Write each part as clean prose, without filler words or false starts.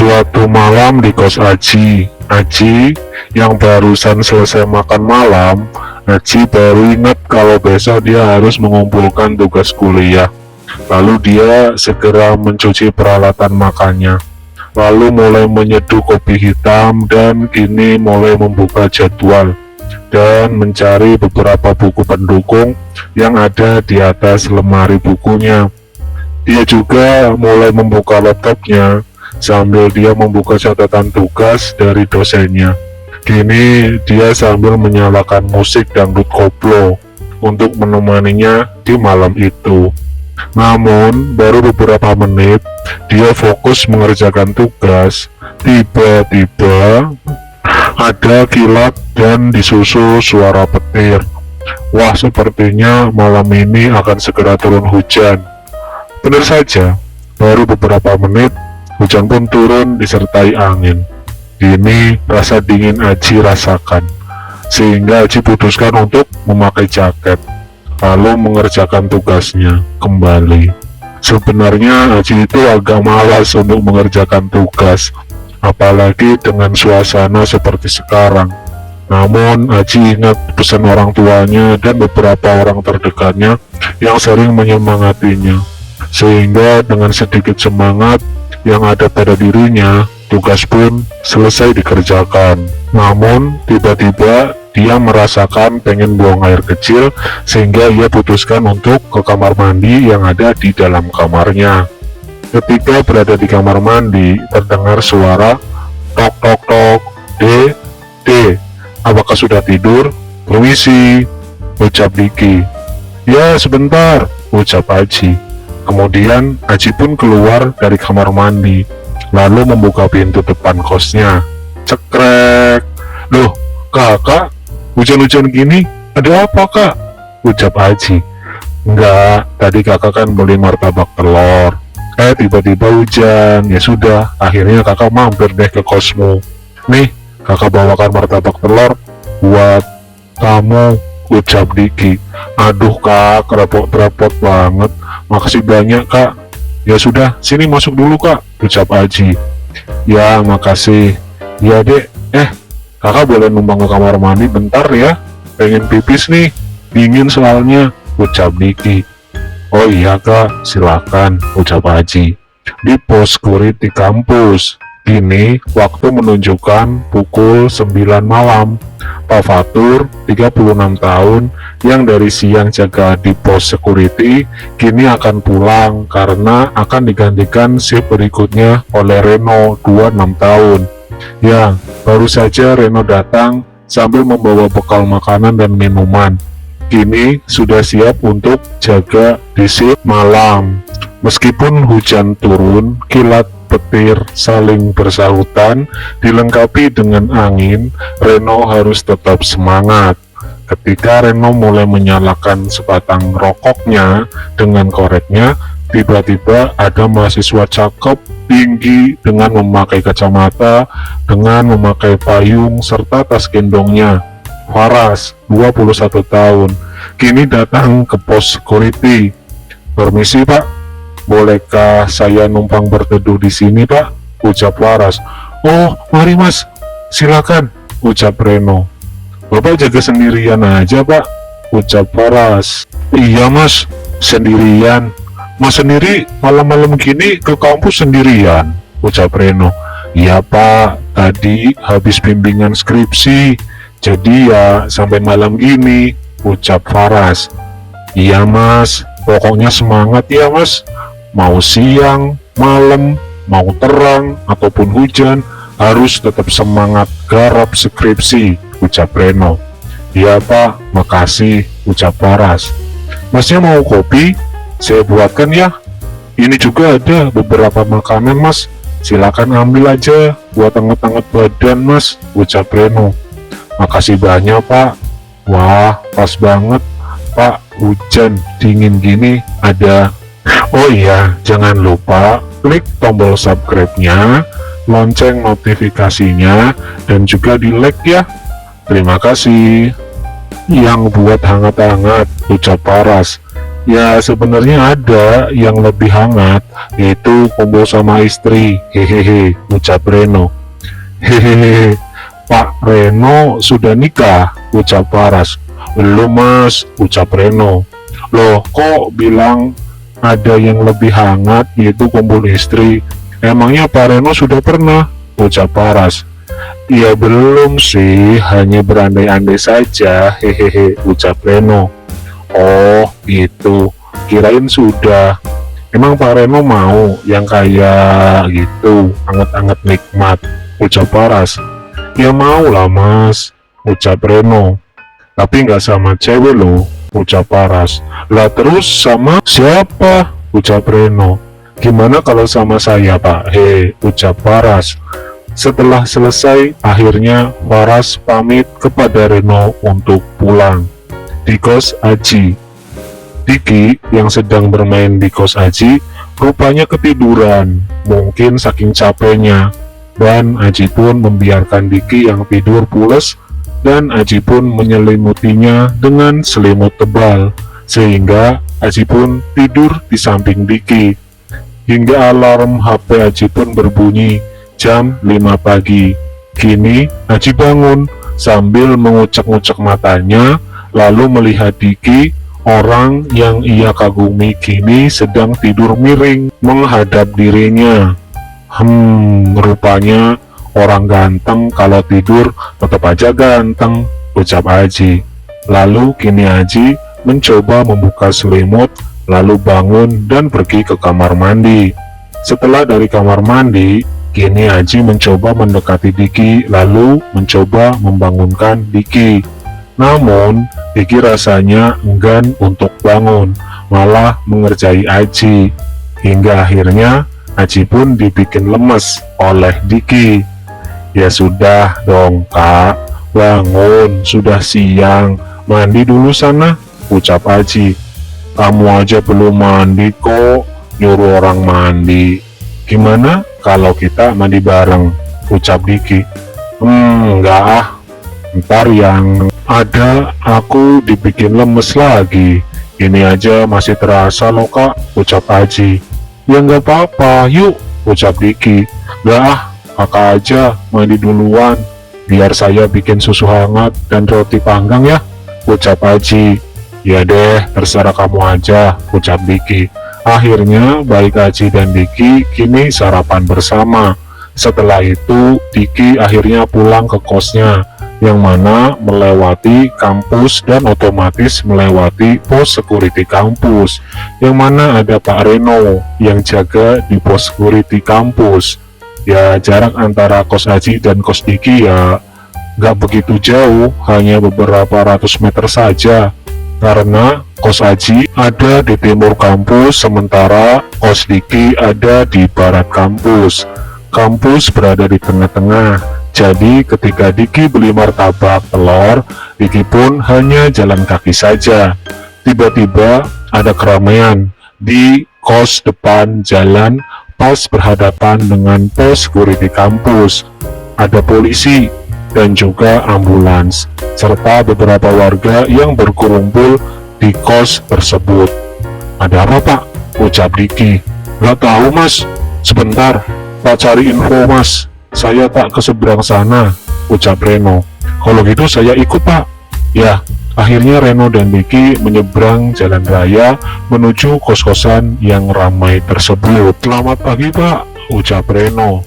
Suatu malam di kos Aji yang barusan selesai makan malam, Aji baru ingat kalau besok dia harus mengumpulkan tugas kuliah. Lalu dia segera mencuci peralatan makannya. Lalu mulai menyeduh kopi hitam dan kini mulai membuka jadwal dan mencari beberapa buku pendukung yang ada di atas lemari bukunya. Dia juga mulai membuka laptopnya sambil dia membuka catatan tugas dari dosennya. Kini dia sambil menyalakan musik dangdut koplo untuk menemaninya di malam itu. Namun baru beberapa menit dia fokus mengerjakan tugas, tiba-tiba ada kilat dan disusul suara petir. Wah, sepertinya malam ini akan segera turun hujan. Benar saja, baru beberapa menit hujan pun turun disertai angin. Kini rasa dingin Aji rasakan, sehingga Aji putuskan untuk memakai jaket, lalu mengerjakan tugasnya kembali. Sebenarnya Aji itu agak malas untuk mengerjakan tugas, apalagi dengan suasana seperti sekarang. Namun Aji ingat pesan orang tuanya dan beberapa orang terdekatnya yang sering menyemangatinya, sehingga dengan sedikit semangat yang ada pada dirinya, tugas pun selesai dikerjakan. Namun tiba-tiba dia merasakan pengen buang air kecil, sehingga ia putuskan untuk ke kamar mandi yang ada di dalam kamarnya. Ketika berada di kamar mandi, terdengar suara tok tok tok. D, apakah sudah tidur? Permisi, ucap Diki. Ya, sebentar, ucap Aji. Kemudian Aji pun keluar dari kamar mandi, lalu membuka pintu depan kosnya. Cekrek. Loh, kakak, hujan-hujan gini, ada apa kak? Ucap Aji. Enggak, tadi kakak kan beli martabak telur. Tiba-tiba hujan, ya sudah, akhirnya kakak mampir deh ke kosmu. Nih, kakak bawakan martabak telur buat kamu, ucap Diki. Aduh kak, repot-repot banget. Makasih banyak kak. Ya sudah, sini masuk dulu kak, ucap Aji. Ya makasih. Ya dek, kakak boleh numpang ke kamar mandi bentar ya, pengen pipis nih, dingin soalnya, ucap Diki. Oh iya kak, silakan, ucap Aji. Di pos security kampus, kini waktu menunjukkan pukul 9 malam. Pak Fatur, 36 tahun, yang dari siang jaga di pos security, kini akan pulang karena akan digantikan shift berikutnya oleh Reno, 26 tahun. Ya, baru saja Reno datang sambil membawa bekal makanan dan minuman. Kini sudah siap untuk jaga di shift malam. Meskipun hujan turun, kilat petir saling bersahutan, dilengkapi dengan angin, Reno harus tetap semangat. Ketika Reno mulai menyalakan sebatang rokoknya dengan koreknya, tiba-tiba ada mahasiswa cakep, tinggi, dengan memakai kacamata, dengan memakai payung, serta tas gendongnya. Faras, 21 tahun, kini datang ke pos security. Permisi pak, bolehkah saya numpang berteduh di sini pak? Ucap Faras. Oh, mari mas, silakan, ucap Reno. Bapak jaga sendirian aja pak, ucap Faras. Iya mas, sendirian. Mas sendiri malam-malam gini ke kampus sendirian, ucap Reno. Iya pak, tadi habis bimbingan skripsi, jadi ya sampai malam gini, ucap Faras. Iya mas, pokoknya semangat ya mas. Mau siang, malam, mau terang, ataupun hujan, harus tetap semangat garap skripsi, ucap Reno. Iya pak, makasih, ucap Faras. Masnya mau kopi? Saya buatkan ya. Ini juga ada beberapa makanan mas, silakan ambil aja buat anget-anget badan mas, ucap Reno. Makasih banyak pak. Wah, pas banget pak, hujan dingin gini ada. Oh iya, jangan lupa klik tombol subscribe-nya, lonceng notifikasinya, dan juga di like ya. Terima kasih. Yang buat hangat-hangat, ucap Faras. Ya sebenarnya ada yang lebih hangat, yaitu kumpul sama istri. Hehehe, ucap Reno. Hehehe, Pak Reno sudah nikah, ucap Paras. Belum mas, ucap Reno. Loh, kok bilang ada yang lebih hangat, yaitu kumpul istri? Emangnya Pak Reno sudah pernah, ucap Paras. Ya belum sih, hanya berandai-andai saja, hehehe, ucap Reno. Oh gitu, kirain sudah. Emang Pak Reno mau yang kayak gitu, anget-anget nikmat, ucap Paras. Ya mau lah mas, ucap Reno. Tapi nggak sama cewek loh, ucap Paras. Lah terus sama siapa, ucap Reno. Gimana kalau sama saya pak, ucap Paras. Setelah selesai, akhirnya Paras pamit kepada Reno untuk pulang. Di kos Aji, Diki yang sedang bermain di kos Aji rupanya ketiduran, mungkin saking capeknya, dan Aji pun membiarkan Diki yang tidur pules, dan Aji pun menyelimutinya dengan selimut tebal, sehingga Aji pun tidur di samping Diki. Hingga alarm HP Aji pun berbunyi jam 5 pagi. Kini Aji bangun sambil mengucek-ngucek matanya, lalu melihat Diki, orang yang ia kagumi kini sedang tidur miring menghadap dirinya. Rupanya orang ganteng kalau tidur tetap aja ganteng, ucap Aji. Lalu kini Aji mencoba membuka selimut, lalu bangun dan pergi ke kamar mandi. Setelah dari kamar mandi, kini Aji mencoba mendekati Diki, lalu mencoba membangunkan Diki. Namun, Diki rasanya enggan untuk bangun, malah mengerjai Aji. Hingga akhirnya, Aji pun dibikin lemes oleh Diki. Ya sudah dong kak, bangun, sudah siang, mandi dulu sana, ucap Aji. Kamu aja belum mandi kok, nyuruh orang mandi. Gimana kalau kita mandi bareng, ucap Diki. Enggak ah, ntar yang ada aku dibikin lemes lagi. Ini aja masih terasa loh kak, ucap Aji. Ya nggak apa-apa, yuk, ucap Diki. Nggak ah, kakak aja mandi duluan, biar saya bikin susu hangat dan roti panggang ya, ucap Aji. Ya deh, terserah kamu aja, ucap Diki. Akhirnya baik Aji dan Diki kini sarapan bersama. Setelah itu Diki akhirnya pulang ke kosnya, yang mana melewati kampus dan otomatis melewati pos security kampus, yang mana ada Pak Reno yang jaga di pos security kampus. Ya jarak antara kos Aji dan kos Diki ya nggak begitu jauh, hanya beberapa ratus meter saja, karena kos Aji ada di timur kampus, sementara kos Diki ada di barat kampus. Kampus berada di tengah-tengah. Jadi ketika Diki beli martabak telur, Diki pun hanya jalan kaki saja. Tiba-tiba ada keramaian di kos depan jalan pas berhadapan dengan pos security kampus. Ada polisi dan juga ambulans, serta beberapa warga yang berkumpul di kos tersebut. Ada apa pak? Ucap Diki. Gak tahu mas, sebentar, pak cari info mas. Saya tak ke seberang sana, ucap Reno. Kalau gitu saya ikut pak. Ya, akhirnya Reno dan Diki menyeberang jalan raya menuju kos-kosan yang ramai tersebut. Selamat pagi pak, ucap Reno.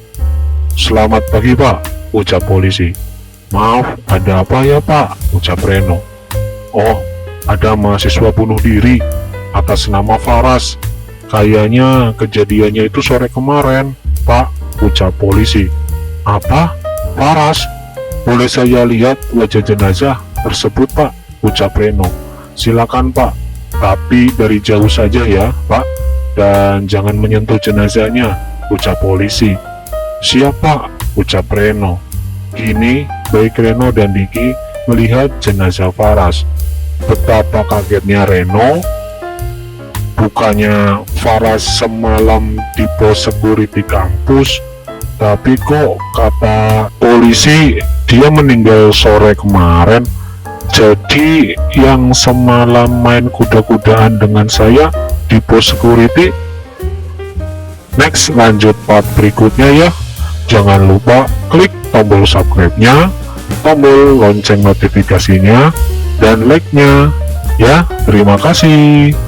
Selamat pagi pak, ucap polisi. Maaf, ada apa ya pak, ucap Reno. Oh, ada mahasiswa bunuh diri atas nama Faras. Kayaknya kejadiannya itu sore kemarin, pak, ucap polisi. Apa? Faras? Boleh saya lihat wajah jenazah tersebut pak, ucap Reno. Silakan pak, tapi dari jauh saja ya pak, dan jangan menyentuh jenazahnya, ucap polisi. Siap pak, ucap Reno. Kini baik Reno dan Diki melihat jenazah Faras. Betapa kagetnya Reno, bukannya Faras semalam di pos security kampus, tapi kok kata polisi dia meninggal sore kemarin. Jadi yang semalam main kuda-kudaan dengan saya di pos security, next lanjut part berikutnya ya. Jangan lupa klik tombol subscribe-nya, tombol lonceng notifikasinya, dan like-nya ya. Terima kasih.